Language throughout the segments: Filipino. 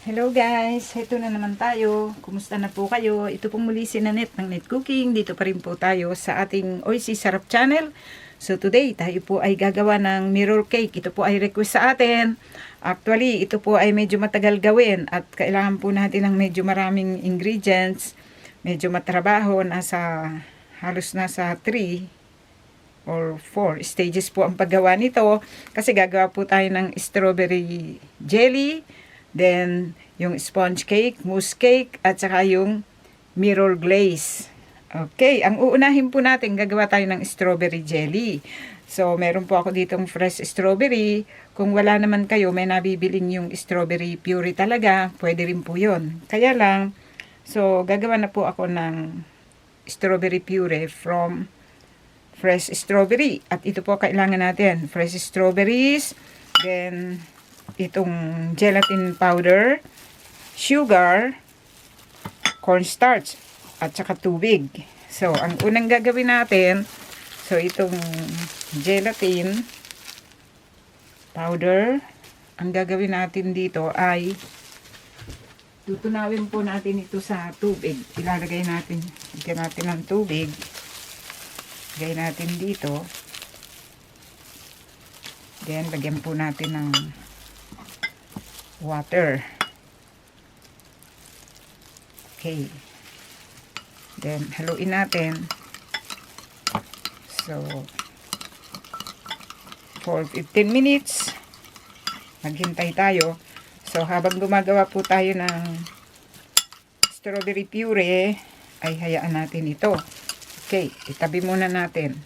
Hello guys, ito na naman tayo. Kumusta na po kayo? Ito pong muli si Nanette ng Net Cooking. Dito pa rin po tayo sa ating Oisy Sarap channel. So today, tayo po ay gagawa ng mirror cake. Ito po ay request sa atin. Actually, ito po ay medyo matagal gawin at kailangan po natin ng medyo maraming ingredients. Medyo matrabaho, halos nasa 3 or 4 stages po ang paggawa nito. Kasi gagawa po tayo ng strawberry jelly, then yung sponge cake, mousse cake, at saka yung mirror glaze. Okay, ang uunahin po natin, gagawa tayo ng strawberry jelly. So, meron po ako ditong fresh strawberry. Kung wala naman kayo, may nabibiling yung strawberry puree talaga, pwede rin po yun. Kaya lang, so, gagawa na po ako ng strawberry puree from fresh strawberry. At ito po kailangan natin, fresh strawberries, then itong gelatin powder, sugar, cornstarch, at saka tubig. So, ang unang gagawin natin, so itong gelatin powder, ang gagawin natin dito ay tutunawin po natin ito sa tubig. Ilalagay natin, lagyan natin ng tubig. Lagay natin dito. Then, lagyan po natin ng water. Okay. Then, haluin natin. So, for 15 minutes, maghintay tayo. So, habang gumagawa po tayo ng strawberry puree, ay hayaan natin ito. Okay, itabi muna natin.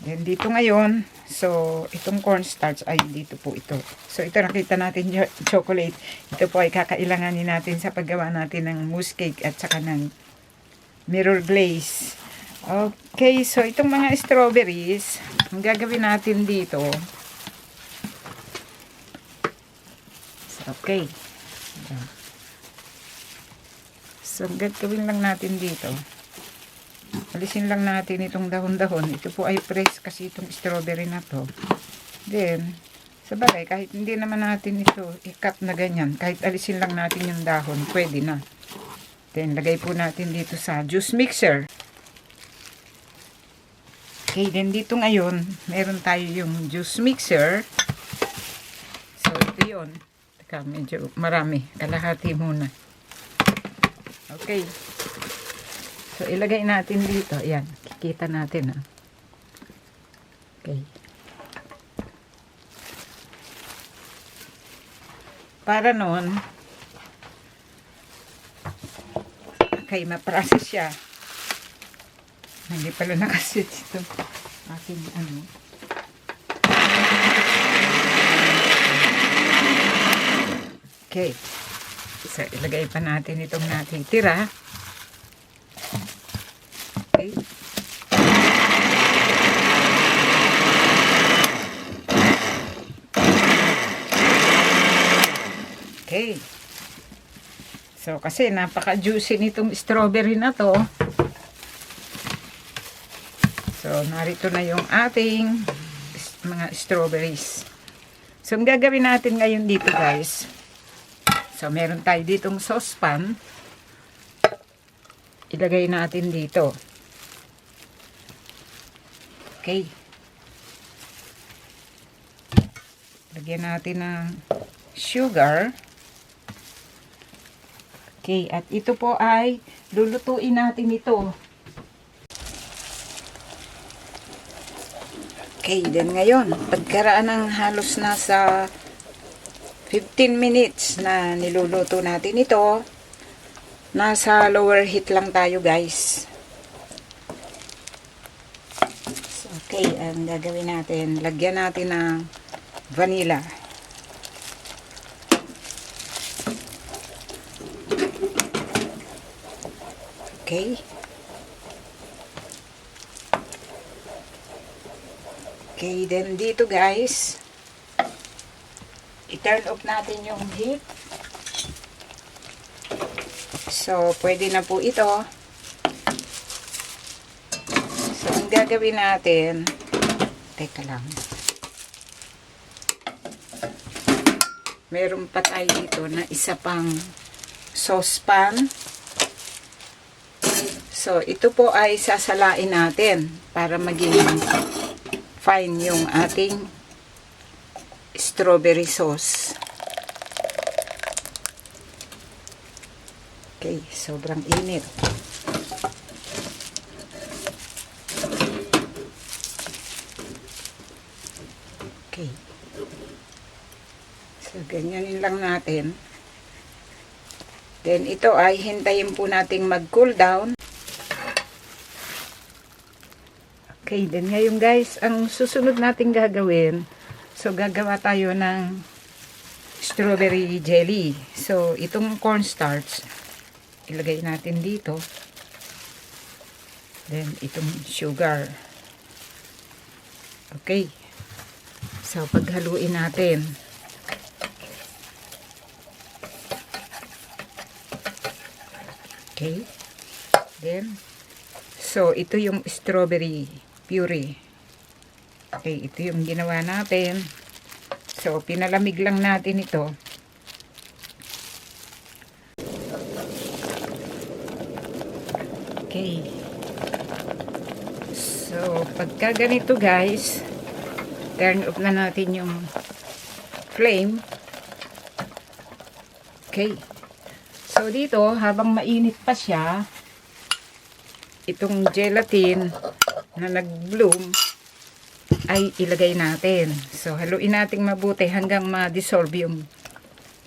Then, dito ngayon, so, itong cornstarch ay dito po ito. So, ito nakita natin chocolate. Ito po ay kakailanganin natin sa paggawa natin ng mousse cake at saka ng mirror glaze. Okay, so, itong mga strawberries, ang gagawin natin dito. Okay. So, gagawin lang natin dito. Alisin lang natin itong dahon-dahon. Ito po ay fresh kasi itong strawberry na to. Then, sabagay, kahit hindi naman natin ito i-cut na ganyan, kahit alisin lang natin yung dahon, pwede na. Then, lagay po natin dito sa juice mixer. Okay, then dito ngayon, meron tayo yung juice mixer. So, ito yun. Teka, medyo marami. Kalahati muna. Okay. So, ilagay natin dito. Ayan. Kikita natin. Ha? Okay. Para noon, okay, ma-process siya. Hindi pala nakasit ito. Aking ano. Okay. So, ilagay pa natin itong natitira. Okay. Okay. So, kasi napaka-juicy nitong strawberry na to. So, narito na yung ating mga strawberries. So, ang gagawin natin ngayon dito, guys. So, meron tayo ditong saucepan. Ilagay natin dito. Okay. Lagyan natin ng sugar. Okay, at ito po ay lulutuin natin ito. Okay, then ngayon, pagkaraan ng halos nasa 15 minutes na niluluto natin ito, nasa lower heat lang tayo, guys. Okay, ang gagawin natin, lagyan natin ng vanilla. Okay. Okay, then dito, guys, i-turn off natin yung heat. So, pwede na po ito. So, ang gagawin natin, teka lang. meron pa tayo dito na isa pang saucepan. So, ito po ay sasalain natin para maging fine yung ating strawberry sauce. Okay, sobrang init. Okay. So, ganyanin lang natin. Then, ito ay hintayin po nating mag-cool down. Okay, then ngayon guys, ang susunod nating gagawin, so gagawa tayo ng strawberry jelly. So, itong cornstarch, ilagay natin dito. Then, itong sugar. Okay. So, paghaluin natin. Okay. Then, so, ito yung strawberry puree. Okay, ito yung ginawa natin. So, pinalamig lang natin ito. Okay. So, pagka ganito guys, turn off na natin yung flame. Okay. So, dito, habang mainit pa siya, itong gelatin na nag-bloom ay ilagay natin. So, haluin natin mabuti hanggang ma-dissolve yung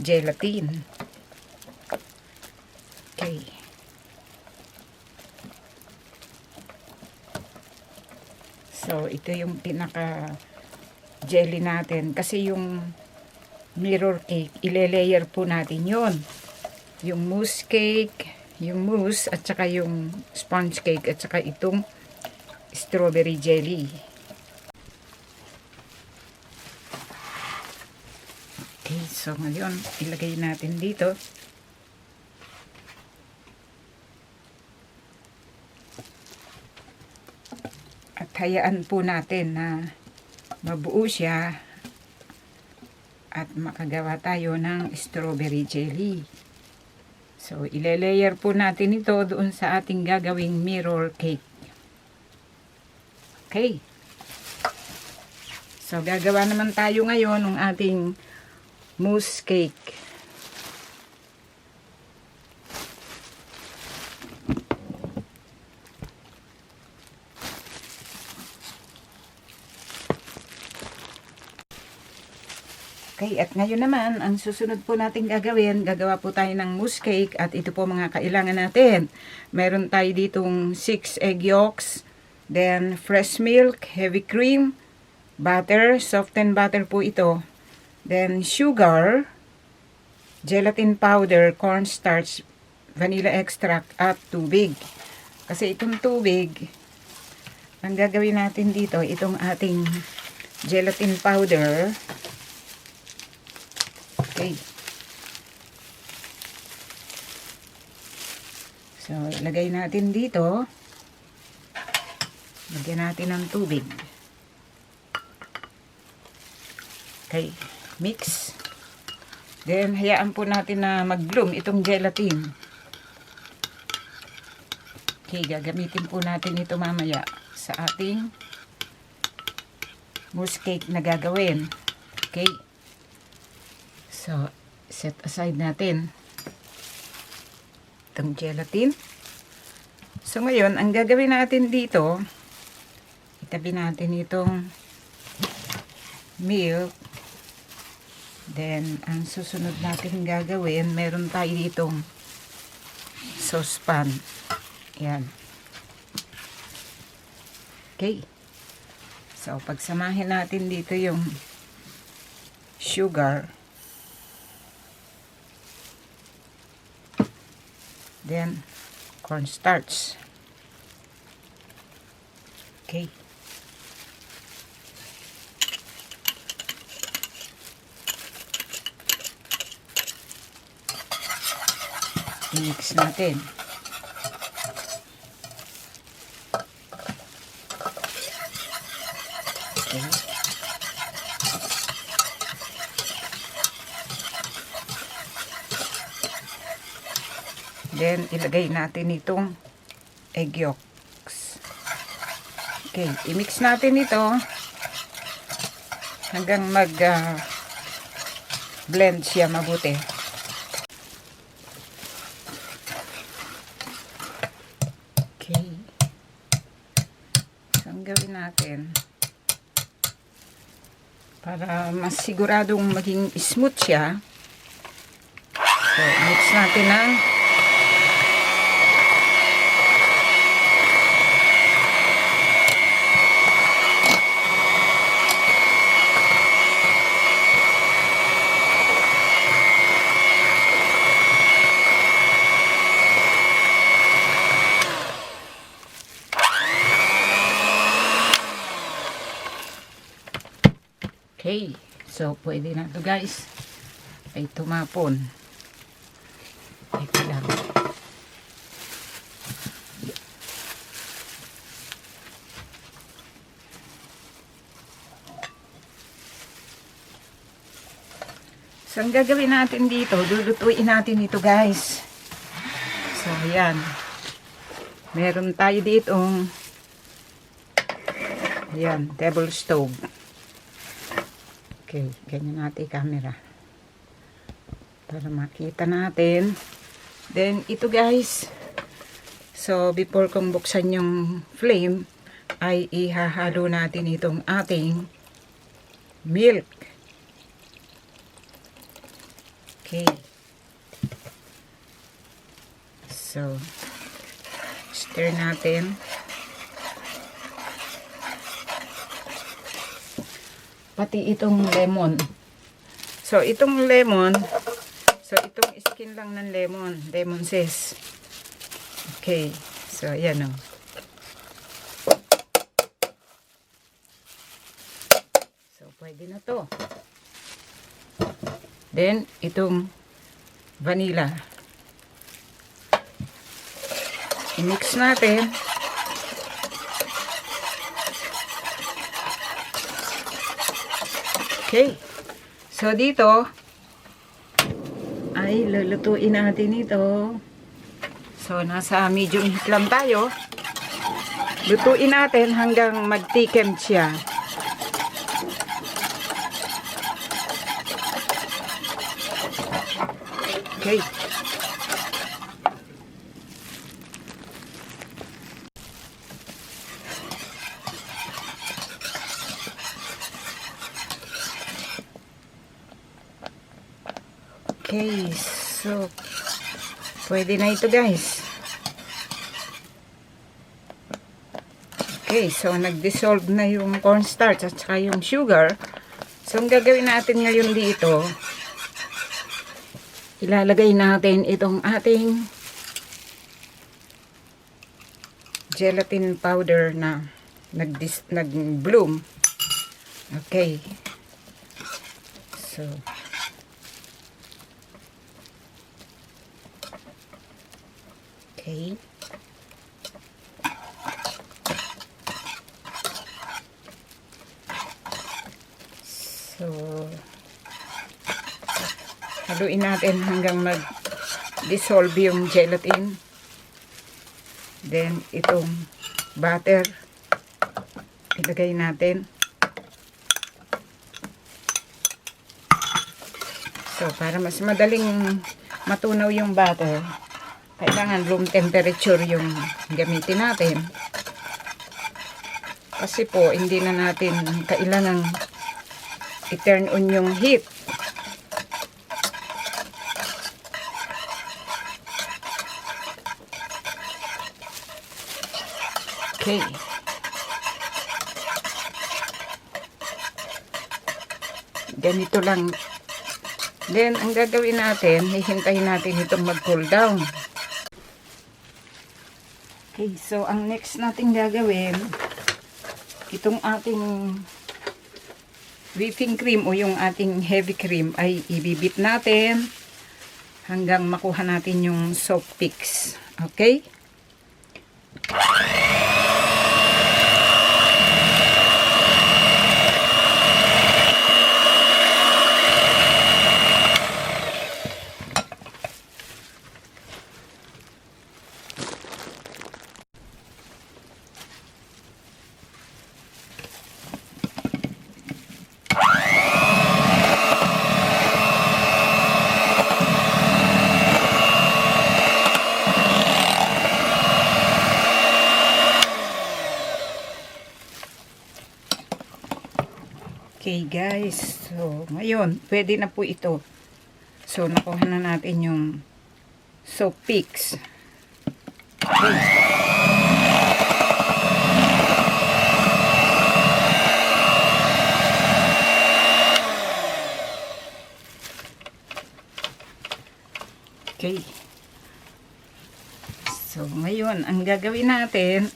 gelatin. Okay. So, ito yung pinaka jelly natin. Kasi yung mirror cake, ile-layer po natin yon. Yung mousse cake, yung mousse, at saka yung sponge cake, at saka itong strawberry jelly. Okay, so ngayon, ilagay natin dito. At hayaan po natin na mabuo siya at makagawa tayo ng strawberry jelly. So, ile-layer po natin ito doon sa ating gagawing mirror cake. Okay. So, gagawa naman tayo ngayon ng ating mousse cake. Okay, at ngayon naman, ang susunod po natin gagawin, gagawa po tayo ng mousse cake at ito po mga kailangan natin. Meron tayo ditong 6 egg yolks, then fresh milk, heavy cream, butter, softened butter po ito, then sugar, gelatin powder, cornstarch, vanilla extract, at tubig. Kasi itong tubig, ang gagawin natin dito, itong ating gelatin powder. Okay. So, ilagay natin dito. Lagyan natin ng tubig. Okay. Mix. Then, hayaan po natin na mag-bloom itong gelatin. Okay, gagamitin po natin ito mamaya sa ating mousse cake na gagawin. Okay. So, set aside natin itong gelatin. So, ngayon, ang gagawin natin dito, itabi natin itong milk. Then, ang susunod natin gagawin, meron tayo ditong saucepan. Yan. Okay. So, pagsamahin natin dito yung sugar. Then, cornstarch. Okay. I-mix natin. Okay. Then, ilagay natin itong egg yolks. Okay, i-mix natin ito hanggang blend siya mabuti. Okay. So, ang gawin natin para mas siguradong maging smooth siya. So, mix natin ng okay, so pwede na to guys. Ay tumapon. Ito lang. So ang gagawin natin dito, lulutuin natin ito guys. So ayan. Meron tayo ditong ayan, table stove. Okay, ganyan natin camera para makita natin. Then, ito guys. So, before kong buksan yung flame, ay ihahalo natin itong ating milk. Okay. So, stir natin. Pati itong lemon. So, itong lemon, so, itong skin lang ng lemon zest. Okay. So, ayan o. So, pwede na to. Then, itong vanilla. I-mix natin. Okay. So, dito, ay lulutuin natin ito. So, nasa medium heat lang tayo. Lutuin natin hanggang mag-thicken siya. Okay. Okay, so pwede na ito guys. Okay, so nag-dissolve na yung cornstarch at saka yung sugar. So ang gagawin natin ngayon dito, ilalagay natin itong ating gelatin powder na nag-bloom. Okay. So okay. So, haluin natin hanggang mag-dissolve yung gelatin. Then, itong butter, ilagay natin. So, para mas madaling matunaw yung butter, kailangan room temperature yung gamitin natin. Kasi po, hindi na natin kailangang i-turn on yung heat. Okay. Ganito lang. Then, ang gagawin natin, hihintayin natin itong mag-cool down. Okay, so ang next natin gagawin, itong ating whipping cream o yung ating heavy cream ay ibibit natin hanggang makuha natin yung soft peaks. Okay? Okay guys, so ngayon pwede na po ito. So nakuha na natin yung soap picks. Okay. Okay. So ngayon ang gagawin natin,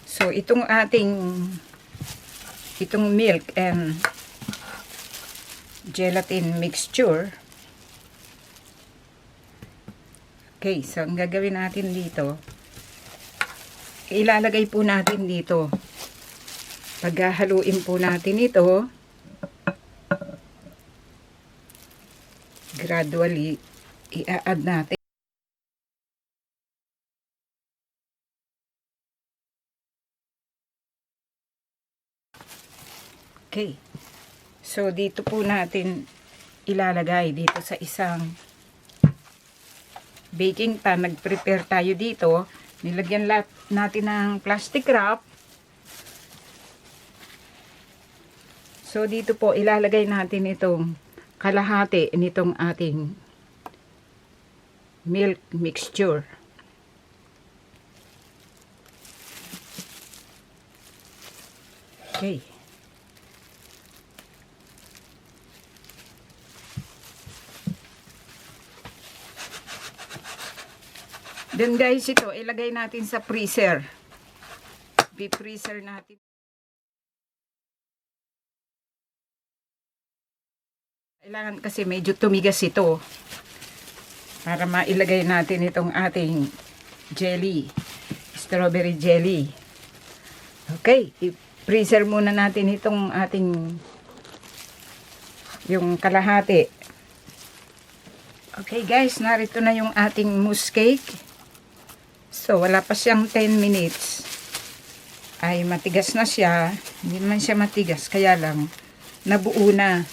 so itong milk and gelatin mixture. Okay, so ang gagawin natin dito, ilalagay po natin dito. Paghahaluin po natin ito, gradually i-add natin. Okay. So, dito po natin ilalagay dito sa isang baking pan. Nag-prepare tayo dito. Nilagyan natin ng plastic wrap. So, dito po ilalagay natin itong kalahati nitong ating milk mixture. Okay. Then guys, ito ilagay natin sa freezer. Bi-freezer natin. Kailangan kasi medyo tumigas ito para mailagay natin itong ating jelly, strawberry jelly. Okay, i-freezer muna natin itong ating yung kalahati. Okay guys, narito na yung ating mousse cake. So, wala pa siyang 10 minutes. Ay, matigas na siya. Hindi naman siya matigas. Kaya lang, nabuo na.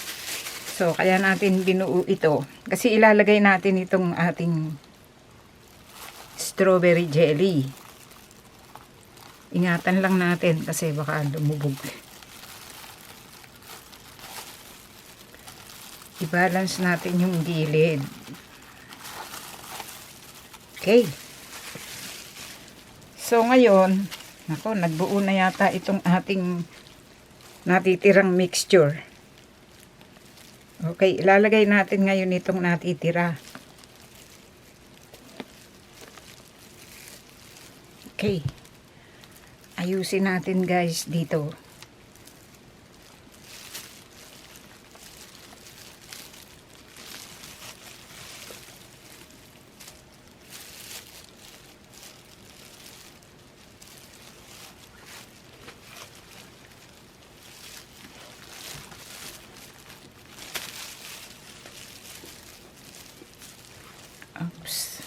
So, kaya natin binuo ito. Kasi ilalagay natin itong ating strawberry jelly. Ingatan lang natin kasi baka lumubog. I-balance natin yung gilid. Okay. So, ngayon, nako, nagbuo na yata itong ating natitirang mixture. Okay, ilalagay natin ngayon itong natitira. Okay. Ayusin natin guys dito. Oops.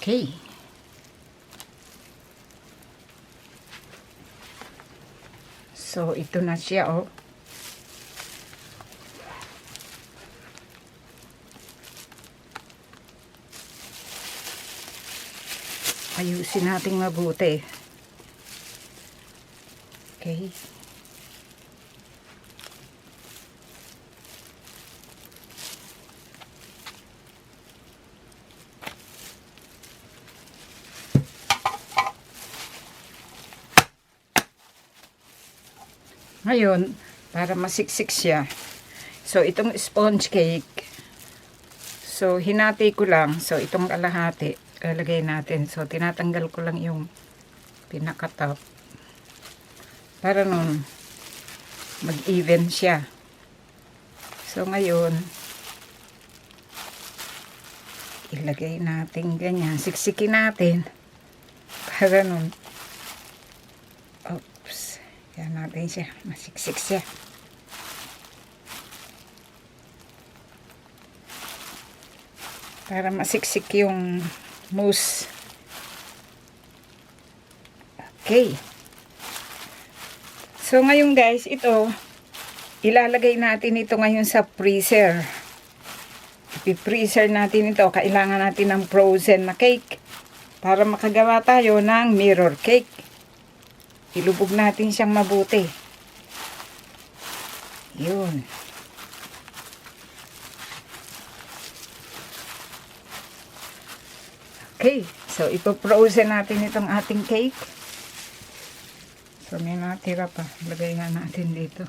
Okay. So, ito na siya, oh. Ayusin natin mabuti. Okay. Ngayon, para masiksik siya. So, itong sponge cake. So, hinati ko lang. So, itong kalahati, lalagay natin. So, tinatanggal ko lang yung pinaka-top. Para nun, mag-even siya. So, ngayon, ilagay natin ganyan. Siksikin natin. Para nun, oops. Yan natin siya. Masiksik siya. Para masiksik yung mousse. Okay. So, ngayon guys, ito, ilalagay natin ito ngayon sa freezer. I-freezer natin ito. Kailangan natin ng frozen na cake para makagawa tayo ng mirror cake. Ilubog natin siyang mabuti. Yun. Okay, so ipo-frozen natin itong ating cake. So may natira pa. Lagay nga natin dito.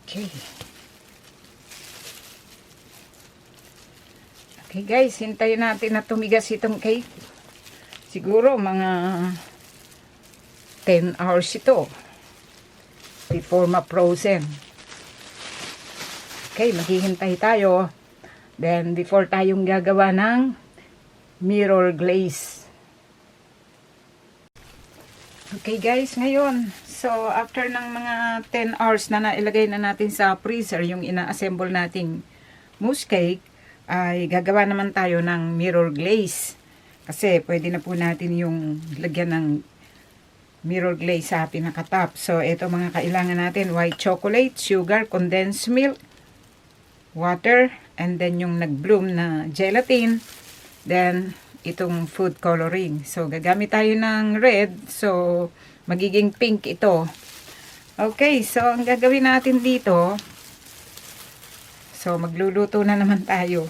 Okay. Okay guys, hintayin natin na tumigas itong cake. Siguro mga 10 hours ito before ma-frozen. Okay, maghihintay tayo. Then before tayong gagawa ng mirror glaze. Okay guys, ngayon, so after ng mga 10 hours na nailagay na natin sa freezer yung ina-assemble nating mousse cake, ay gagawa naman tayo ng mirror glaze. Kasi pwede na po natin yung lagyan ng mirror glaze sa pinaka-top. So ito mga kailangan natin, white chocolate, sugar, condensed milk, water, and then yung nag-bloom na gelatin, then itong food coloring. So gagamit tayo ng red, so magiging pink ito. Okay, so ang gagawin natin dito, so magluluto na naman tayo.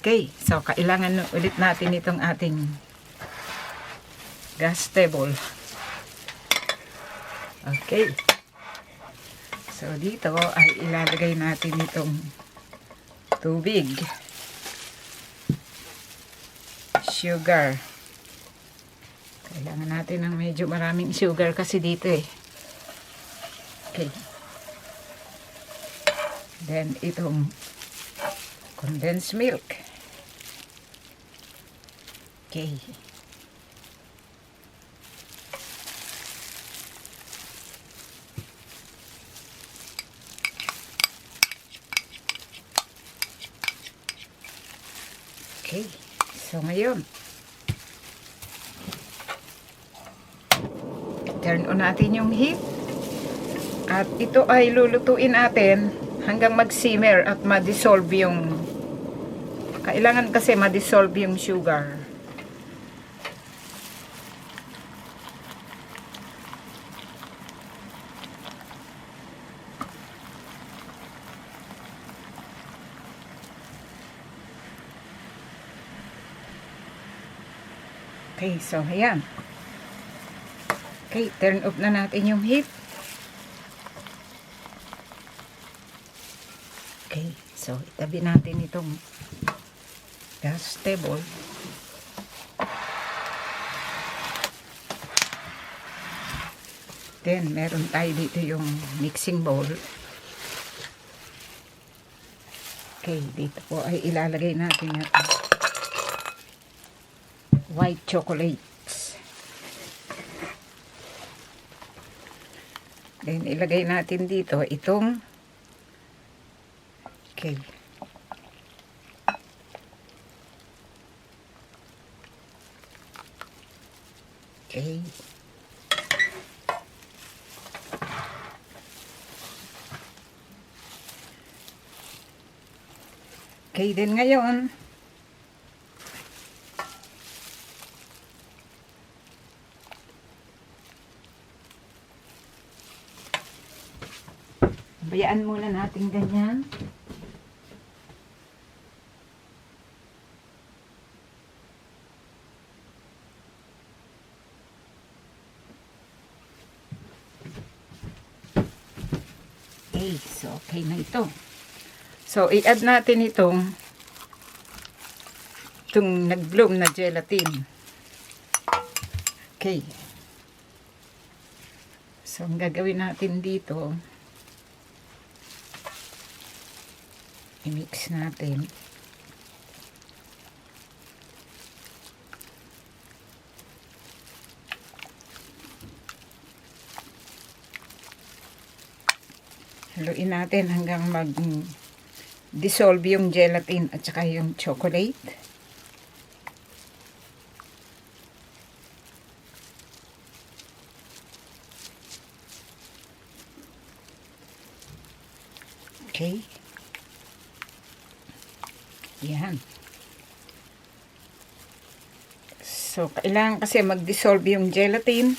Okay, so kailangan ulit natin itong ating gas table. Okay. So dito ay ilalagay natin itong tubig, sugar. Kailangan natin ng medyo maraming sugar kasi dito eh. Okay. Then itong condensed milk. Okay. Okay. So ngayon, turn on natin yung heat. At ito ay lulutuin natin hanggang mag-simmer at ma-dissolve yung, kailangan kasi ma-dissolve yung sugar. Okay, so ayan. Okay, turn off na natin yung heat. Okay, so itabi natin itong gas table. Then, meron tayo dito yung mixing bowl. Okay, dito po ay ilalagay natin yung white chocolates. Then, ilagay natin dito itong okay. Okay. Okay, then ngayon, bayaan muna natin ganyan. Okay, so okay na ito. So, i-add natin itong nag-bloom na gelatin. Okay. So, ang gagawin natin dito, i-mix natin. Haluin natin hanggang dissolve yung gelatin at saka yung chocolate. Okay. Yan. So, kailangan kasi mag-dissolve yung gelatin.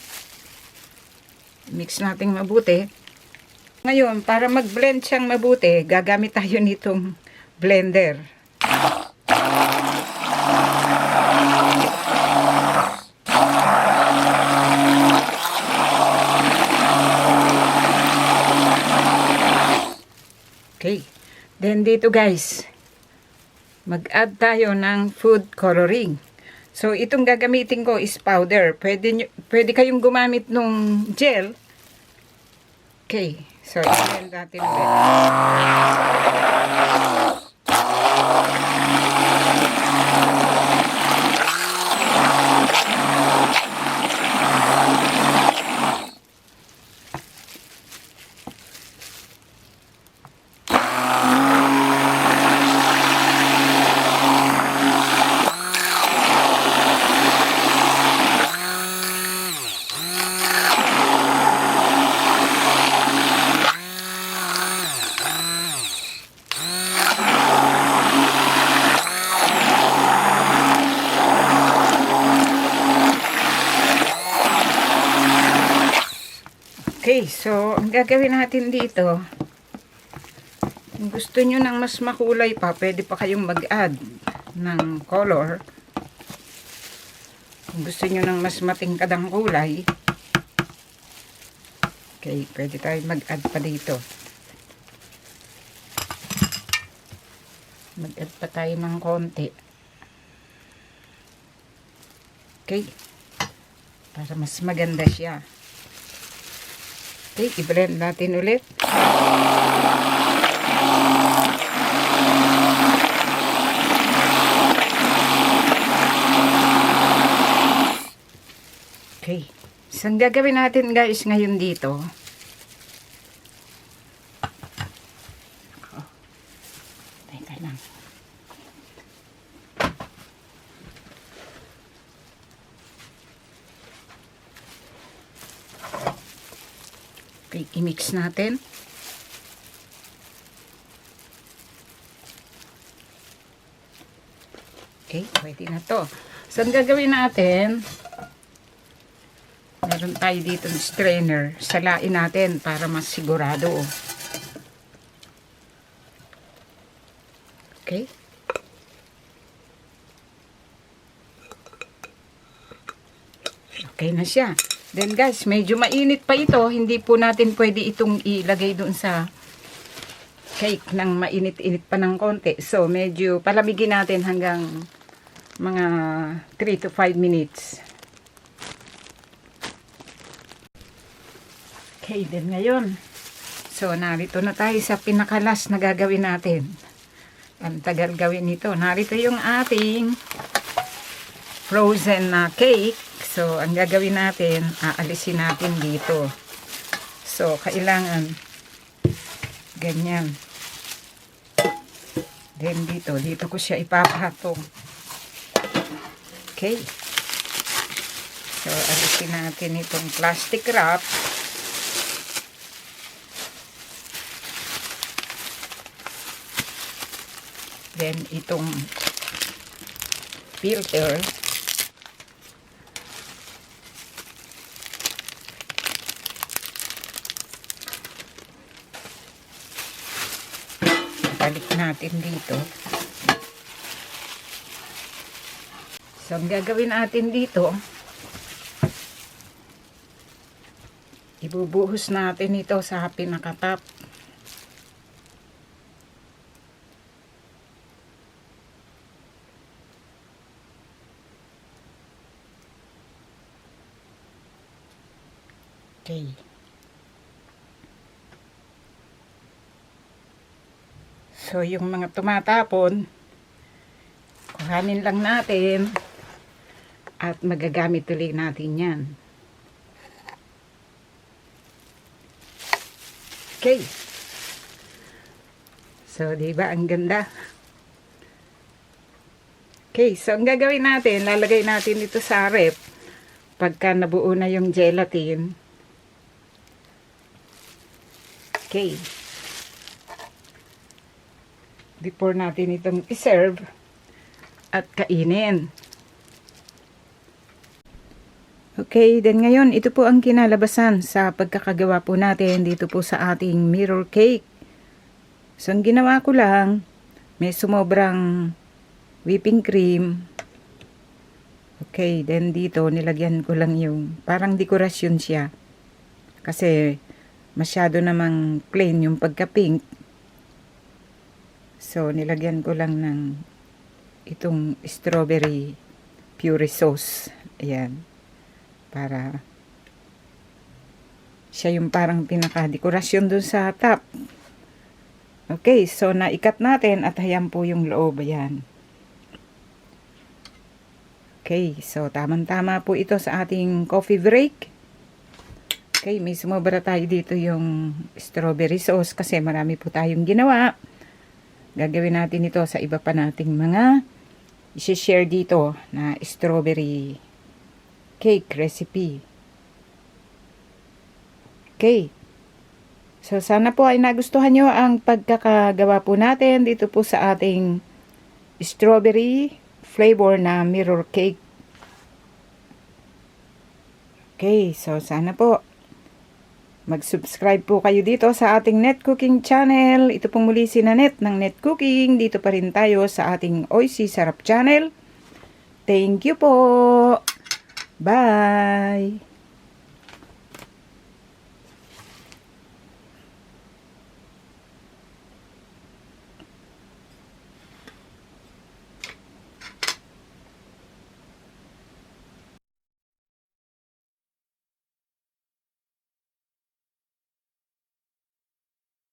Mix natin mabuti. Ngayon, para mag-blend siyang mabuti, gagamit tayo nitong blender. Okay. Then dito guys, mag-add tayo ng food coloring. So itong gagamitin ko is powder. Pwede kayong gumamit nung gel. Okay. So i-blend natin ulit. Okay, so ang gagawin natin dito, kung gusto nyo ng mas makulay pa, pwede pa kayong mag-add ng color. Kung gusto nyo ng mas matingkad ang kulay, okay, pwede tayo mag-add pa dito. Mag-add pa tayo ng konti. Okay, para mas maganda siya. Okay, i-blend natin ulit. Okay. So, ang gagawin natin guys ngayon dito. Teka lang. Okay, i-mix natin. Okay, pwede na to. So, ang gagawin natin, meron tayo dito ng strainer. Salain natin para mas sigurado. Okay. Okay na siya. Then guys, medyo mainit pa ito. Hindi po natin pwede itong ilagay doon sa cake ng mainit-init pa ng konti. So, medyo palamigin natin hanggang mga 3 to 5 minutes. Okay, then ngayon. So, narito na tayo sa pinakalas na gagawin natin. Ang tagal gawin ito. Narito yung ating frozen na cake. So, ang gagawin natin, aalisin natin dito. So, kailangan ganyan. Then, dito ko siya ipapatong. Okay. So, alisin natin itong plastic wrap. Then, itong filter. Balik natin dito. So, ang gagawin natin dito, ibubuhos natin ito sa pinakatap. Okay. So, yung mga tumatapon, kuhanin lang natin at magagamit ulit natin yan. Okay. So, di ba? Ang ganda. Okay, so ang gagawin natin, lalagay natin ito sa ref pagka nabuo na yung gelatin. Okay. Before natin itong iserve at kainin. Okay, then ngayon, ito po ang kinalabasan sa pagkakagawa po natin dito po sa ating mirror cake. So, ang ginawa ko lang, may sumobrang whipping cream. Okay, then dito nilagyan ko lang yung parang dekorasyon siya. Kasi masyado namang plain yung pagka-pink. So, nilagyan ko lang ng itong strawberry puree sauce. Ayan. Para siya yung parang pinaka-dekorasyon dun sa top. Okay, so naikat natin at ayan po yung loob. Ayan. Okay, so tamang-tama po ito sa ating coffee break. Okay, may sumobra tayo dito yung strawberry sauce kasi marami po tayong ginawa. Gagawin natin ito sa iba pa nating mga i-share dito na strawberry cake recipe. Okay. So, sana po ay nagustuhan nyo ang pagkakagawa po natin dito po sa ating strawberry flavor na mirror cake. Okay, so sana po mag-subscribe po kayo dito sa ating Net Cooking channel. Ito pong muli si Nanette ng Net Cooking. Dito pa rin tayo sa ating Oisy Sarap channel. Thank you po. Bye.